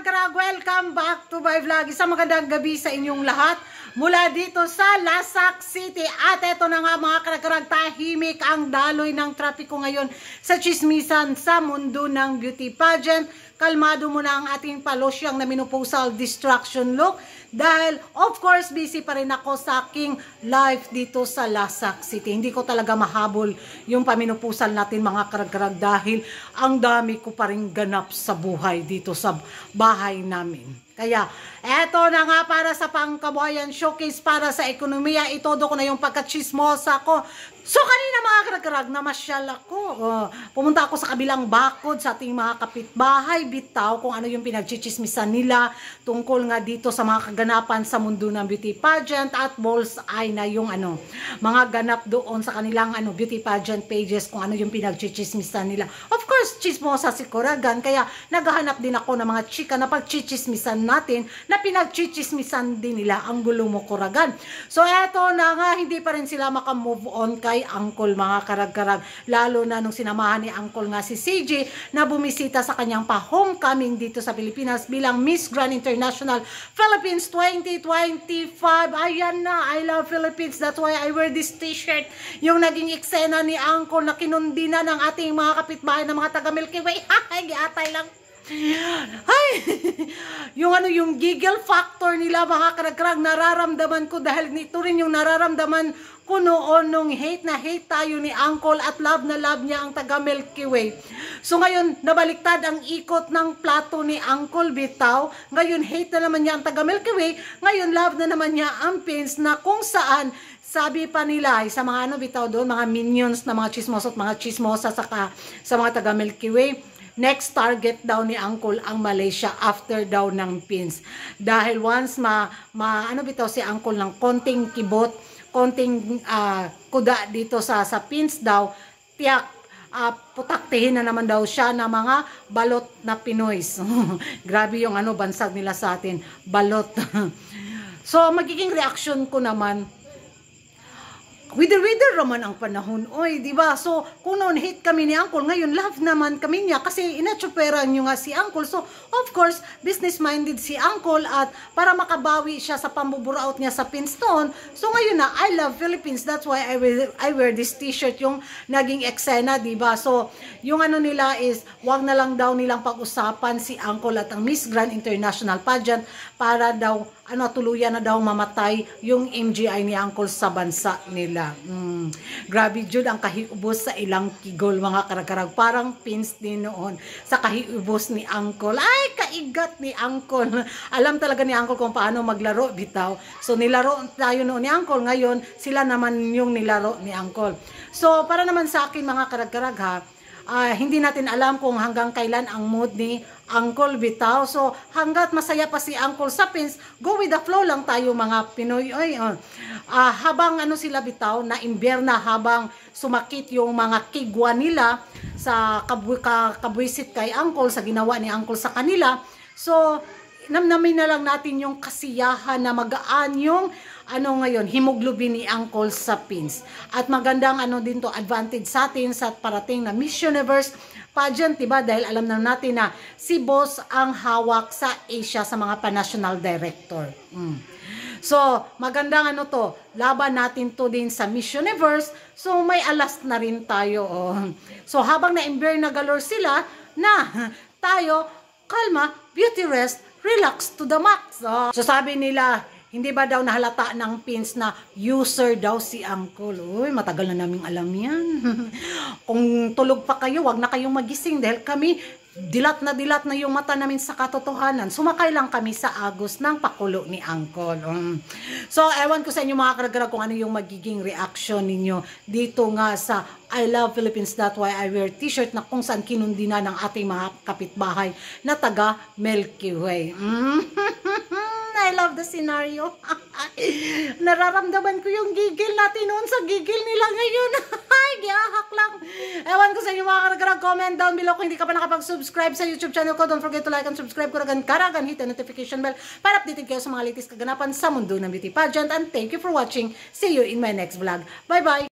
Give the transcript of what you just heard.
karag-karag, welcome back to my vlog. Isang magandang gabi sa inyong lahat mula dito sa Lasak City. At eto na nga mga karag-karag, tahimik ang daloy ng trapiko ngayon sa chismisan sa mundo ng beauty pageant. Kalmado muna ang ating palosyang na menopausal distraction look dahil of course busy pa rin ako sa aking life dito sa Lasak City. Hindi ko talaga mahabol yung pamenopausal natin mga karag-karag dahil ang dami ko pa rin ganap sa buhay dito sa bahay namin. Kaya, eto na nga para sa pangkabuhayan showcase para sa ekonomiya. Itodo ko na yung pagkachismosa ko. So, kanina mga karag-karag, namasyal ako. Pumunta ako sa kabilang bakod sa ating mga kapitbahay. Bitaw kung ano yung pinagchichismisan nila tungkol nga dito sa mga kaganapan sa mundo ng beauty pageant at balls eye na yung mga ganap doon sa kanilang beauty pageant pages kung ano yung pinagchichismisan nila. Of course, chismosa si Kuragan. Kaya naghahanap din ako ng mga chika na pagchichismisan natin na pinagchichismisan din nila ang gulo mo Kuragan. So eto na nga, hindi pa rin sila makamove on kay Uncle mga karag-karag. Lalo na nung sinamahan ni Uncle nga si CJ na bumisita sa kanyang pa-homecoming dito sa Pilipinas bilang Miss Grand International Philippines 2025. Ayan na, I love Philippines. That's why I wear this t-shirt. Yung naging eksena ni Uncle na kinundina ng ating mga kapitbahay ng mga taga Milky Way. Ay, giatay lang. Ay, yung giggle factor nila mga karag-karag nararamdaman ko dahil ito rin yung nararamdaman ko noon nung hate na hate tayo ni Uncle at love na love niya ang taga Milky Way. So ngayon nabaliktad ang ikot ng plato ni Uncle bitaw. Ngayon hate na naman niya ang taga Milky Way, ngayon love na naman niya ang Pins na kung saan sabi pa nila sa mga bitaw doon, mga minions na mga chismosa at mga chismosa sa mga taga Milky Way. Next target daw ni Uncle ang Malaysia after daw ng Pins. Dahil once bitaw si Uncle ng konting kibot, konting kuda dito sa Pins daw, tiyak putaktihin na naman daw siya ng mga balot na Pinoys. Grabe yung bansag nila sa atin, balot. So magiging reaction ko naman, wither raman ang panahon, oy, di ba? So, kung noon hate kami ni Uncle, ngayon love naman kami niya kasi inatsupera niyo nga si Uncle. So, of course, business-minded si Uncle at para makabawi siya sa pambuburaot niya sa Pins noon. So, ngayon na, I love Philippines. That's why I wear this t-shirt, yung naging eksena, di ba? So, yung nila is, wag na lang daw nilang pag-usapan si Uncle at ang Miss Grand International Pageant para daw, tuluyan na daw mamatay yung MGI ni Uncle sa bansa nila. Grabe jud ang kahiubos sa ilang kigol mga karag-karag. Parang Pins din noon sa kahiubos ni Uncle. Ay, kaigat ni Uncle. Alam talaga ni Uncle kung paano maglaro bitaw. So nilaro tayo noon ni Uncle. Ngayon sila naman yung nilaro ni Uncle. So para naman sa akin mga karag-karag hindi natin alam kung hanggang kailan ang mood ni Uncle bitaw. So hanggat masaya pa si Uncle sa Pins, go with the flow lang tayo mga Pinoy. Habang sila bitaw na imbierna, habang sumakit yung mga kigwa nila sa kabwisit kay Uncle, sa ginawa ni Uncle sa kanila. So namnamin na lang natin yung kasiyahan na magaan yung ngayon, hemoglobin ni Uncle sa Pins. At magandang din to advantage sa atin sa parating na Miss Universe pageant, diba? Dahil alam na natin na si Boss ang hawak sa Asia sa mga pa-national director. So, magandang to, laban natin to din sa Miss Universe. So, may alas na rin tayo. So, habang na-imber na galore sila, tayo, kalma, beauty rest, relax to the max. So sabi nila, hindi ba daw nahalata ng Pins na user daw si Uncle? Uy, matagal na naming alam yan. Kung tulog pa kayo, wag na kayong magising dahil kami, dilat na yung mata namin sa katotohanan. Sumakay lang kami sa agos ng pakulo ni Uncle. So, ewan ko sa inyo mga karagara kung ano yung magiging reaction ninyo dito nga sa I love Philippines, that's why I wear t-shirt na kung saan kinundina ng ating mga kapitbahay na taga Milky Way. I love the scenario. Nararamdaman ko yung gigil natin noon sa gigil nila ngayon. Ay, gihahak lang. Ewan ko sa inyo mga karagara, comment down below kung hindi ka pa nakapag-subscribe sa YouTube channel ko. Don't forget to like and subscribe ko karagan, hit the notification bell para updated kayo sa mga latest kaganapan sa mundo ng beauty pageant. And thank you for watching. See you in my next vlog. Bye-bye!